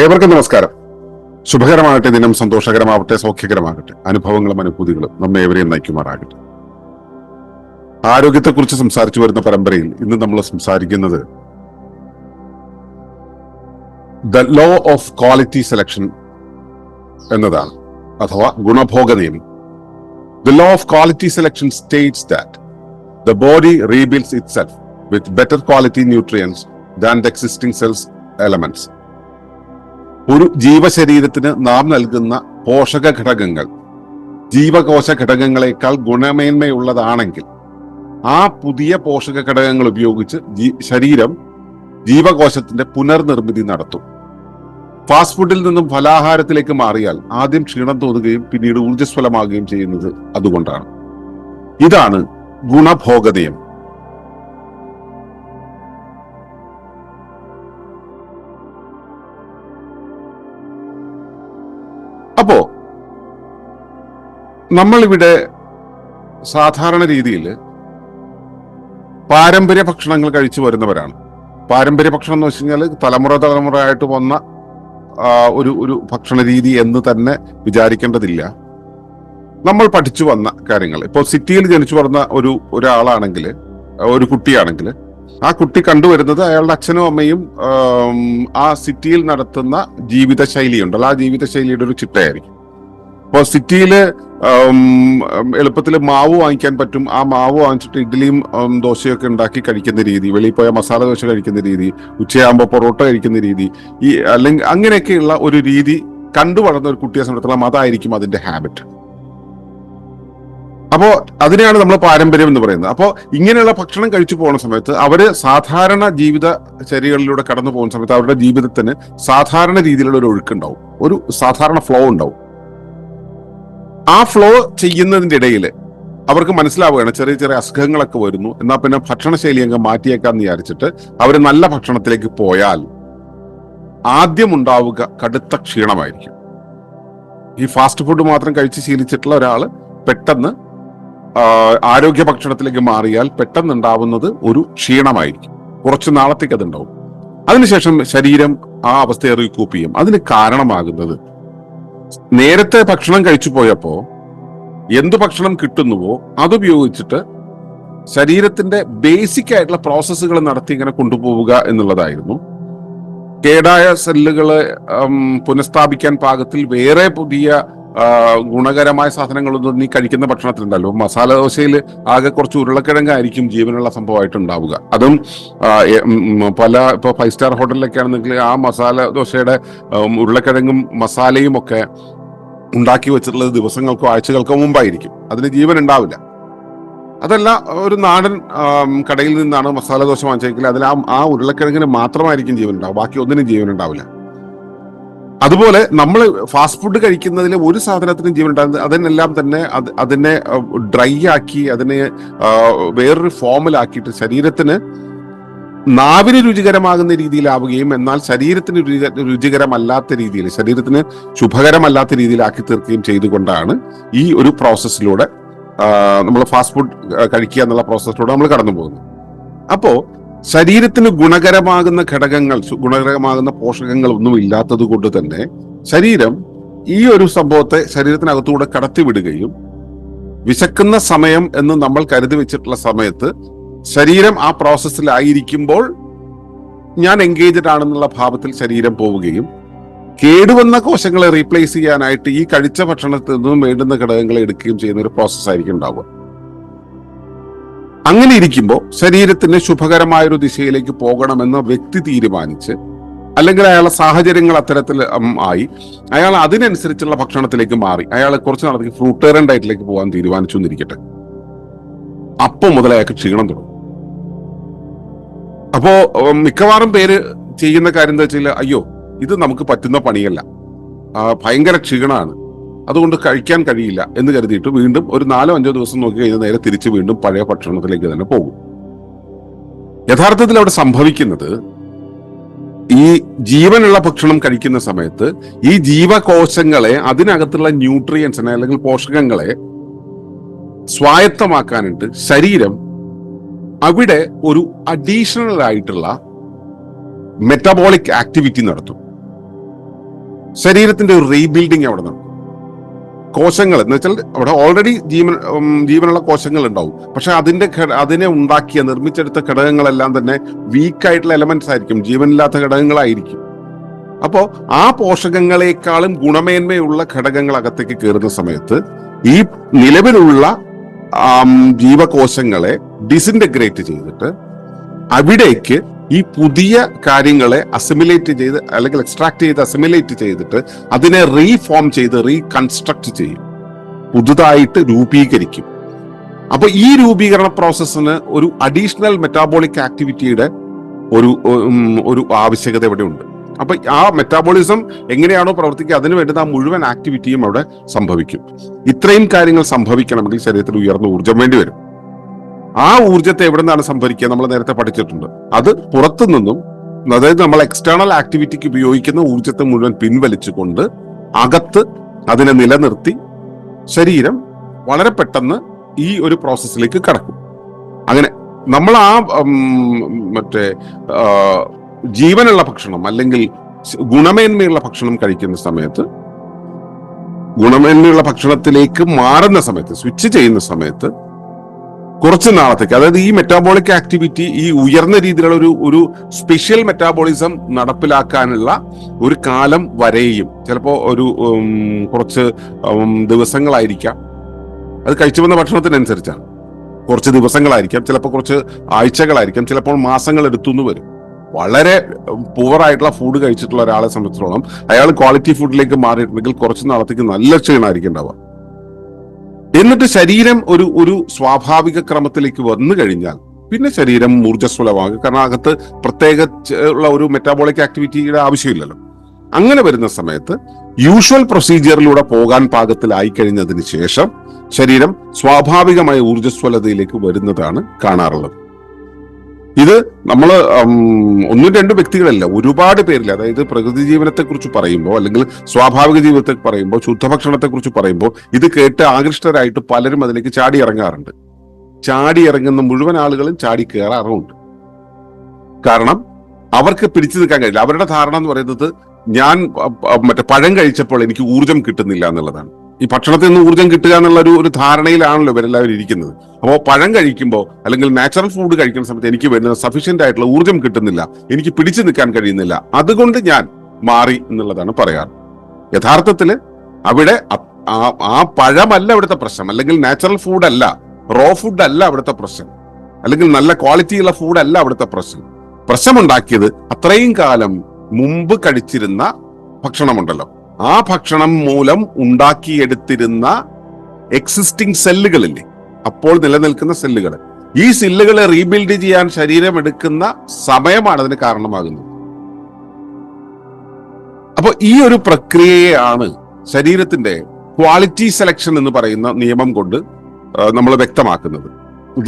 ഏവർക്കും നമസ്കാരം. ശുഭകരമാകട്ടെ, ദിനം സന്തോഷകരമാവട്ടെ, സൗഖ്യകരമാകട്ടെ, അനുഭവങ്ങളും അനുഭൂതികളും നമ്മെ ഏവരെയും നയിക്കുമാറാകട്ടെ. ആരോഗ്യത്തെക്കുറിച്ച് സംസാരിച്ചു വരുന്ന പരമ്പരയിൽ ഇന്ന് നമ്മൾ സംസാരിക്കുന്നത് the law of quality selection എന്നതാണ്, അഥവാ ഗുണഭോഗ നിയമം. The law of quality selection states that the body rebuilds itself with better quality nutrients than the existing cells elements. ഒരു ജീവശരീരത്തിന് നാം നൽകുന്ന പോഷക ഘടകങ്ങൾ ജീവകോശ ഘടകങ്ങളെക്കാൾ ഗുണമേന്മയുള്ളതാണെങ്കിൽ ആ പുതിയ പോഷക ഘടകങ്ങൾ ഉപയോഗിച്ച് ശരീരം ജീവകോശത്തിന്റെ പുനർനിർമ്മിതി നടത്തും. ഫാസ്റ്റ് ഫുഡിൽ നിന്നും ഫലാഹാരത്തിലേക്ക് മാറിയാൽ ആദ്യം ക്ഷീണം തോന്നുകയും പിന്നീട് ഊർജ്ജസ്വലമാകുകയും ചെയ്യുന്നത് അതുകൊണ്ടാണ്. ഇതാണ് ഗുണഭോഗ നിയമം. അപ്പോ നമ്മളിവിടെ സാധാരണ രീതിയിൽ പാരമ്പര്യ ഭക്ഷണങ്ങൾ കഴിച്ചു വരുന്നവരാണ്. പാരമ്പര്യ ഭക്ഷണം എന്ന് വെച്ച് കഴിഞ്ഞാൽ തലമുറയായിട്ട് വന്ന ഒരു ഭക്ഷണ രീതി എന്ന് തന്നെ വിചാരിക്കേണ്ടതില്ല. നമ്മൾ പഠിച്ചു വന്ന കാര്യങ്ങൾ. ഇപ്പോൾ സിറ്റിയിൽ ജനിച്ചു വളർന്ന ഒരാളാണെങ്കിൽ, ഒരു കുട്ടിയാണെങ്കിൽ, ആ കുട്ടി കണ്ടുവരുന്നത് അയാളുടെ അച്ഛനും അമ്മയും ആ സിറ്റിയിൽ നടത്തുന്ന ജീവിത ശൈലിയുണ്ടല്ലോ, ആ ജീവിത ശൈലിയുടെ ഒരു ചിട്ടയായിരിക്കും. ഇപ്പോൾ സിറ്റിയില് എളുപ്പത്തിൽ മാവ് വാങ്ങിക്കാൻ പറ്റും. ആ മാവ് വാങ്ങിച്ചിട്ട് ഇഡ്ഡലിയും ദോശയൊക്കെ ഉണ്ടാക്കി കഴിക്കുന്ന രീതി, വെളിയിൽ പോയ മസാല ദോശ കഴിക്കുന്ന രീതി, ഉച്ചയാകുമ്പോൾ പൊറോട്ട കഴിക്കുന്ന രീതി, അല്ലെങ്കിൽ അങ്ങനെയൊക്കെയുള്ള ഒരു രീതി കണ്ടു വളർന്ന ഒരു കുട്ടിയെ സംബന്ധിച്ചിടത്തോളം അതായിരിക്കും അതിന്റെ ഹാബിറ്റ്. അപ്പോ അതിനെയാണ് നമ്മൾ പാരമ്പര്യം എന്ന് പറയുന്നത്. അപ്പോൾ ഇങ്ങനെയുള്ള ഭക്ഷണം കഴിച്ചു പോകുന്ന സമയത്ത് അവര് സാധാരണ ജീവിത ചര്യകളിലൂടെ കടന്നു പോകുന്ന സമയത്ത് അവരുടെ ജീവിതത്തിന് സാധാരണ രീതിയിലുള്ള ഒരു ഒഴുക്കുണ്ടാവും, ഒരു സാധാരണ ഫ്ലോ ഉണ്ടാവും. ആ ഫ്ലോ ചെയ്യുന്നതിന്റെ ഇടയിൽ അവർക്ക് മനസ്സിലാവുകയാണ് ചെറിയ ചെറിയ അസുഖങ്ങളൊക്കെ വരുന്നു. എന്നാൽ പിന്നെ ഭക്ഷണശൈലി അങ്ങ് മാറ്റിയേക്കാന്ന് വിചാരിച്ചിട്ട് അവർ നല്ല ഭക്ഷണത്തിലേക്ക് പോയാൽ ആദ്യം ഉണ്ടാവുക കടുത്ത ക്ഷീണമായിരിക്കും. ഈ ഫാസ്റ്റ് ഫുഡ് മാത്രം കഴിച്ച് ശീലിച്ചിട്ടുള്ള ഒരാള് പെട്ടെന്ന് ആരോഗ്യ ഭക്ഷണത്തിലേക്ക് മാറിയാൽ പെട്ടെന്നുണ്ടാവുന്നത് ഒരു ക്ഷീണമായിരിക്കും. കുറച്ചു നാളത്തേക്ക് അതുണ്ടാവും. അതിനുശേഷം ശരീരം ആ അവസ്ഥയെ റീകൂപ്പ് ചെയ്യും. അതിന് കാരണമാകുന്നത് നേരത്തെ ഭക്ഷണം കഴിച്ചു പോയപ്പോ എന്ത് ഭക്ഷണം കിട്ടുന്നുവോ അതുപയോഗിച്ചിട്ട് ശരീരത്തിന്റെ ബേസിക് ആയിട്ടുള്ള പ്രോസസ്സുകൾ നടത്തി ഇങ്ങനെ കൊണ്ടുപോവുക എന്നുള്ളതായിരുന്നു. കേടായ സെല്ലുകളെ പുനഃസ്ഥാപിക്കാൻ പാകത്തിൽ വേറെ പുതിയ ഗുണകരമായ സാധനങ്ങളൊന്നും നീ കഴിക്കുന്ന ഭക്ഷണത്തിലുണ്ടല്ലോ. മസാല ദോശയിൽ ആകെ കുറച്ച് ഉരുളക്കിഴങ്ങായിരിക്കും ജീവനുള്ള സംഭവമായിട്ട് ഉണ്ടാവുക. അതും ഇപ്പോൾ 5 സ്റ്റാർ ഹോട്ടലിലൊക്കെ ആണെന്നെങ്കിൽ ആ മസാല ദോശയുടെ ഉരുളക്കിഴങ്ങും മസാലയും ഒക്കെ ഉണ്ടാക്കി വെച്ചിട്ടുള്ളത് ദിവസങ്ങൾക്കോ ആഴ്ചകൾക്കോ മുമ്പായിരിക്കും. അതിന് ജീവൻ ഉണ്ടാവില്ല. അതല്ല, ഒരു നാടൻ കടയിൽ നിന്നാണ് മസാല ദോശ വാങ്ങിച്ചെങ്കിൽ അതിൽ ആ ഉരുളക്കിഴങ്ങിന് മാത്രമായിരിക്കും ജീവൻ ഉണ്ടാവും, ബാക്കി ഒന്നിനും ജീവൻ ഉണ്ടാവില്ല. അതുപോലെ നമ്മൾ ഫാസ്റ്റ് ഫുഡ് കഴിക്കുന്നതിൽ ഒരു സാധനത്തിനും ജീവൻ ഉണ്ടാകുന്നത് അതിനെല്ലാം തന്നെ അതിനെ ഡ്രൈ ആക്കി അതിനെ വേറൊരു ഫോമിലാക്കിയിട്ട് ശരീരത്തിന് നാവിന് രുചികരമാകുന്ന രീതിയിലാവുകയും എന്നാൽ ശരീരത്തിന് രുചികരമല്ലാത്ത രീതിയിൽ, ശരീരത്തിന് ശുഭകരമല്ലാത്ത രീതിയിലാക്കി തീർക്കുകയും ചെയ്തുകൊണ്ടാണ് ഈ ഒരു പ്രോസസ്സിലൂടെ നമ്മൾ ഫാസ്റ്റ് ഫുഡ് കഴിക്കുക എന്നുള്ള പ്രോസസ്സിലൂടെ നമ്മൾ കടന്നു പോകുന്നത്. അപ്പോ ശരീരത്തിന് ഗുണകരമാകുന്ന ഘടകങ്ങൾ, ഗുണകരമാകുന്ന പോഷകങ്ങൾ ഒന്നും ഇല്ലാത്തത് കൊണ്ട് തന്നെ ശരീരം ഈ ഒരു സംഭവത്തെ ശരീരത്തിനകത്തൂടെ കടത്തിവിടുകയും വിശക്കുന്ന സമയം എന്ന് നമ്മൾ കരുതി വെച്ചിട്ടുള്ള സമയത്ത് ശരീരം ആ പ്രോസസ്സിലായിരിക്കുമ്പോൾ ഞാൻ എൻഗേജ്ഡ് ആണെന്നുള്ള ഭാവത്തിൽ ശരീരം പോവുകയും കേടുവന്ന കോശങ്ങളെ റീപ്ലേസ് ചെയ്യാനായിട്ട് ഈ കഴിച്ച ഭക്ഷണത്തിൽ നിന്നും വേണ്ടുന്ന ഘടകങ്ങളെ എടുക്കുകയും ചെയ്യുന്ന ഒരു പ്രോസസ്സായിരിക്കും ഉണ്ടാവുക. അങ്ങനെ ഇരിക്കുമ്പോൾ ശരീരത്തിന് ശുഭകരമായൊരു ദിശയിലേക്ക് പോകണമെന്ന് വ്യക്തി തീരുമാനിച്ച്, അല്ലെങ്കിൽ അയാളുടെ സാഹചര്യങ്ങൾ അത്തരത്തിൽ ആയി അയാൾ അതിനനുസരിച്ചുള്ള ഭക്ഷണത്തിലേക്ക് മാറി, അയാൾ കുറച്ച് നാളത്തേക്ക് ഫ്രൂട്ടേറിയൻ ഡയറ്റിലേക്ക് പോകാൻ തീരുമാനിച്ചു എന്നിരിക്കട്ടെ. അപ്പം മുതൽ അയാൾക്ക് ക്ഷീണം തുടങ്ങും. അപ്പോ മിക്കവാറും പേര് ചെയ്യുന്ന കാര്യം എന്താ വെച്ചാൽ, അയ്യോ ഇത് നമുക്ക് പറ്റുന്ന പണിയല്ല, ഭയങ്കര ക്ഷീണമാണ്, അതുകൊണ്ട് കഴിക്കാൻ കഴിയില്ല എന്ന് കരുതിയിട്ട് വീണ്ടും ഒരു 4-5 ദിവസം നോക്കി കഴിഞ്ഞാൽ നേരെ തിരിച്ച് വീണ്ടും പഴയ ഭക്ഷണത്തിലേക്ക് തന്നെ പോകും. യഥാർത്ഥത്തിൽ അവിടെ സംഭവിക്കുന്നത്, ഈ ജീവനുള്ള ഭക്ഷണം കഴിക്കുന്ന സമയത്ത് ഈ ജീവകോശങ്ങളെ, അതിനകത്തുള്ള ന്യൂട്രിയൻസിനെ അല്ലെങ്കിൽ പോഷകങ്ങളെ സ്വായത്തമാക്കാനായിട്ട് ശരീരം അവിടെ ഒരു അഡീഷണൽ ആയിട്ടുള്ള മെറ്റബോളിക് ആക്ടിവിറ്റി നടത്തും. ശരീരത്തിന്റെ ഒരു റീബിൽഡിങ് അവിടെ നടക്കും. കോശങ്ങൾ എന്ന് വെച്ചാൽ അവിടെ ഓൾറെഡി ജീവനുള്ള കോശങ്ങൾ ഉണ്ടാവും. പക്ഷെ അതിനെ ഉണ്ടാക്കിയ നിർമ്മിച്ചെടുത്ത ഘടകങ്ങളെല്ലാം തന്നെ വീക്കായിട്ടുള്ള എലമെന്റ്സ് ആയിരിക്കും, ജീവനില്ലാത്ത ഘടകങ്ങളായിരിക്കും. അപ്പോ ആ പോഷകങ്ങളെക്കാളും ഗുണമേന്മയുള്ള ഘടകങ്ങൾ അകത്തേക്ക് കയറുന്ന സമയത്ത് ഈ നിലവിലുള്ള ജീവകോശങ്ങളെ ഡിസിന്റഗ്രേറ്റ് ചെയ്തിട്ട് അവിടേക്ക് ഈ പുതിയ കാര്യങ്ങളെ അസിമിലേറ്റ് ചെയ്ത് അല്ലെങ്കിൽ എക്സ്ട്രാക്ട് ചെയ്ത് അസിമിലേറ്റ് ചെയ്തിട്ട് അതിനെ റീഫോം ചെയ്ത് റീകൺസ്ട്രക്ട് ചെയ്യും, പുതുതായിട്ട് രൂപീകരിക്കും. അപ്പൊ ഈ രൂപീകരണ പ്രോസസ്സിന് ഒരു അഡീഷണൽ മെറ്റാബോളിക് ആക്ടിവിറ്റിയുടെ ഒരു ആവശ്യകത ഇവിടെ ഉണ്ട്. അപ്പൊ ആ മെറ്റാബോളിസം എങ്ങനെയാണോ പ്രവർത്തിക്കുക അതിന് വേണ്ടുന്ന ആ മുഴുവൻ ആക്ടിവിറ്റിയും അവിടെ സംഭവിക്കും. ഇത്രയും കാര്യങ്ങൾ സംഭവിക്കണമെങ്കിൽ ശരീരത്തിൽ ഉയർന്ന ഊർജം വേണ്ടി വരും. ആ ഊർജത്തെ എവിടെ നിന്നാണ് സംഭരിക്കുക? നമ്മൾ നേരത്തെ പഠിച്ചിട്ടുണ്ട്. അത് പുറത്തു നിന്നും, അതായത് നമ്മൾ എക്സ്റ്റേണൽ ആക്ടിവിറ്റിക്ക് ഉപയോഗിക്കുന്ന ഊർജത്തെ മുഴുവൻ പിൻവലിച്ചുകൊണ്ട് അകത്ത് അതിനെ നിലനിർത്തി ശരീരം വളരെ പെട്ടെന്ന് ഈ ഒരു പ്രോസസ്സിലേക്ക് കടക്കും. അങ്ങനെ നമ്മൾ ആ ജീവനുള്ള ഭക്ഷണം അല്ലെങ്കിൽ ഗുണമേന്മയുള്ള ഭക്ഷണം കഴിക്കുന്ന സമയത്ത്, ഗുണമേന്മയുള്ള ഭക്ഷണത്തിലേക്ക് മാറുന്ന സമയത്ത്, സ്വിച്ച് ചെയ്യുന്ന സമയത്ത് കുറച്ച് നാളത്തേക്ക്, അതായത് ഈ മെറ്റാബോളിക് ആക്ടിവിറ്റി, ഈ ഉയർന്ന രീതിയിലുള്ള ഒരു സ്പെഷ്യൽ മെറ്റാബോളിസം നടപ്പിലാക്കാനുള്ള ഒരു കാലം വരെയും, ചിലപ്പോൾ കുറച്ച് ദിവസങ്ങളായിരിക്കാം, അത് കഴിച്ചു വന്ന ഭക്ഷണത്തിനനുസരിച്ചാണ്, കുറച്ച് ദിവസങ്ങളായിരിക്കാം, ചിലപ്പോൾ കുറച്ച് ആഴ്ചകളായിരിക്കാം, ചിലപ്പോൾ മാസങ്ങൾ എടുത്തുനിന്ന് വരും. വളരെ പൂവറായിട്ടുള്ള ഫുഡ് കഴിച്ചിട്ടുള്ള ഒരാളെ സംബന്ധിച്ചിടത്തോളം അയാൾ ക്വാളിറ്റി ഫുഡിലേക്ക് മാറിയിട്ടുണ്ടെങ്കിൽ കുറച്ച് നാളത്തേക്ക് നല്ല ക്ഷീണമായിരിക്കും ഉണ്ടാവുക. എന്നിട്ട് ശരീരം ഒരു സ്വാഭാവിക ക്രമത്തിലേക്ക് വന്നു കഴിഞ്ഞാൽ പിന്നെ ശരീരം ഊർജ്ജസ്വലമാകും. കാരണം അകത്ത് പ്രത്യേക ഉള്ള ഒരു മെറ്റാബോളിക് ആക്ടിവിറ്റിയുടെ ആവശ്യമില്ലല്ലോ. അങ്ങനെ വരുന്ന സമയത്ത് യൂഷ്വൽ പ്രൊസീജിയറിലൂടെ പോകാൻ പാകത്തിലായി കഴിഞ്ഞതിന് ശേഷം ശരീരം സ്വാഭാവികമായ ഊർജ്ജസ്വലതയിലേക്ക് വരുന്നതാണ് കാണാറുള്ളത്. ഇത് നമ്മൾ ഒന്നും രണ്ടും വ്യക്തികളല്ല, ഒരുപാട് പേരിൽ, അതായത് പ്രകൃതി ജീവനത്തെ കുറിച്ച് പറയുമ്പോൾ അല്ലെങ്കിൽ സ്വാഭാവിക ജീവിതത്തെ പറയുമ്പോൾ, ശുദ്ധഭക്ഷണത്തെ കുറിച്ച് പറയുമ്പോൾ ഇത് കേട്ട് ആകൃഷ്ടരായിട്ട് പലരും അതിലേക്ക് ചാടി ഇറങ്ങാറുണ്ട്. ചാടി ഇറങ്ങുന്ന മുഴുവൻ ആളുകളും ചാടി കയറാറുമുണ്ട്. കാരണം അവർക്ക് പിടിച്ചു നിൽക്കാൻ കഴിയില്ല. അവരുടെ ധാരണ എന്ന് പറയുന്നത് ഞാൻ പഴം കഴിച്ചപ്പോൾ എനിക്ക് ഊർജം കിട്ടുന്നില്ല എന്നുള്ളതാണ്. ഈ ഭക്ഷണത്തിൽ നിന്ന് ഊർജം കിട്ടുക എന്നുള്ള ഒരു ധാരണയിലാണല്ലോ ഇവരെല്ലാവരും ഇരിക്കുന്നത്. അപ്പോൾ പഴം കഴിക്കുമ്പോൾ അല്ലെങ്കിൽ നാച്ചുറൽ ഫുഡ് കഴിക്കുന്ന സമയത്ത് എനിക്ക് വരുന്ന സഫീഷ്യന്റ് ആയിട്ടുള്ള ഊർജം കിട്ടുന്നില്ല, എനിക്ക് പിടിച്ചു നിൽക്കാൻ കഴിയുന്നില്ല, അതുകൊണ്ട് ഞാൻ മാറി എന്നുള്ളതാണ് പറയാറ്. യഥാർത്ഥത്തില് അവിടെ ആ പഴമല്ല അവിടുത്തെ പ്രശ്നം, അല്ലെങ്കിൽ നാച്ചുറൽ ഫുഡ് അല്ല, റോ ഫുഡ് അല്ല അവിടുത്തെ പ്രശ്നം, അല്ലെങ്കിൽ നല്ല ക്വാളിറ്റിയുള്ള ഫുഡ് അല്ല അവിടുത്തെ പ്രശ്നം. പ്രശ്നമുണ്ടാക്കിയത് അത്രയും കാലം മുമ്പ് കഴിച്ചിരുന്ന ഭക്ഷണമുണ്ടല്ലോ, ആ ഭക്ഷണം മൂലം ഉണ്ടാക്കിയെടുത്തിരുന്ന എക്സിസ്റ്റിംഗ് സെല്ലുകളില്ലേ, അപ്പോൾ നിലനിൽക്കുന്ന സെല്ലുകൾ, ഈ സെല്ലുകളെ റീബിൽഡ് ചെയ്യാൻ ശരീരം എടുക്കുന്ന സമയമാണ് അതിന് കാരണമാകുന്നത്. അപ്പൊ ഈ ഒരു പ്രക്രിയയാണ് ശരീരത്തിന്റെ ക്വാളിറ്റി സെലക്ഷൻ എന്ന് പറയുന്ന നിയമം കൊണ്ട് നമ്മൾ വ്യക്തമാക്കുന്നത്.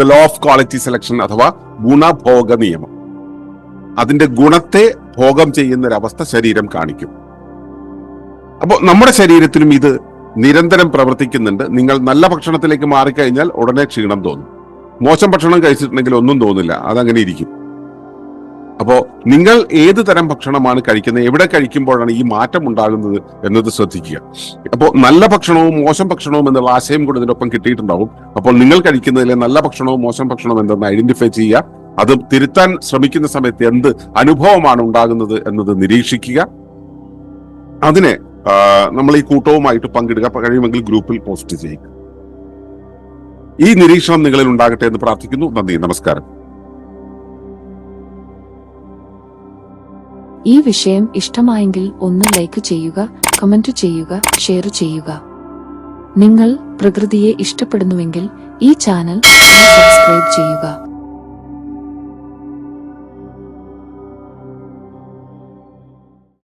The law of quality selection അഥവാ ഗുണഭോഗ നിയമം. അതിന്റെ ഗുണത്തെ ഭോഗം ചെയ്യുന്ന ഒരവസ്ഥ ശരീരം കാണിക്കും. അപ്പോൾ നമ്മുടെ ശരീരത്തിലും ഇത് നിരന്തരം പ്രവർത്തിക്കുന്നുണ്ട്. നിങ്ങൾ നല്ല ഭക്ഷണത്തിലേക്ക് മാറിക്കഴിഞ്ഞാൽ ഉടനെ ക്ഷീണം തോന്നും. മോശം ഭക്ഷണം കഴിച്ചിട്ടുണ്ടെങ്കിൽ ഒന്നും തോന്നില്ല, അതങ്ങനെ ഇരിക്കും. അപ്പോ നിങ്ങൾ ഏത് തരം ഭക്ഷണമാണ് കഴിക്കുന്നത്, എവിടെ കഴിക്കുമ്പോഴാണ് ഈ മാറ്റം ഉണ്ടാകുന്നത് എന്നത് ശ്രദ്ധിക്കുക. അപ്പോൾ നല്ല ഭക്ഷണവും മോശം ഭക്ഷണവും എന്നുള്ള ആശയം കൂടെ ഇതിനൊപ്പം കിട്ടിയിട്ടുണ്ടാവും. അപ്പോൾ നിങ്ങൾ കഴിക്കുന്നതിലെ നല്ല ഭക്ഷണവും മോശം ഭക്ഷണവും എന്തെന്ന് ഐഡന്റിഫൈ ചെയ്യുക. അത് തിരുത്താൻ ശ്രമിക്കുന്ന സമയത്ത് എന്ത് അനുഭവമാണ് ഉണ്ടാകുന്നത് എന്നത് നിരീക്ഷിക്കുക. അതിനെ നമ്മൾ ഈ കൂട്ടവുമായിട്ട് പങ്കിടുക, കഴിയുമെങ്കിൽ ഗ്രൂപ്പിൽ പോസ്റ്റ് ചെയ്യുക. ഈ നിരീക്ഷണം നിങ്ങളിൽ ഉണ്ടാകട്ടെ എന്ന് പ്രാർത്ഥിക്കുന്നു. നന്ദി, നമസ്കാരം. ഈ വിഷയം ഇഷ്ടമായെങ്കിൽ ഒന്ന് ലൈക്ക് ചെയ്യുക, കമന്റ് ചെയ്യുക, ഷെയർ ചെയ്യുക. നിങ്ങൾ പ്രകൃതിയെ ഇഷ്ടപ്പെടുന്നുവെങ്കിൽ ഈ ചാനൽ സബ്സ്ക്രൈബ് ചെയ്യുക.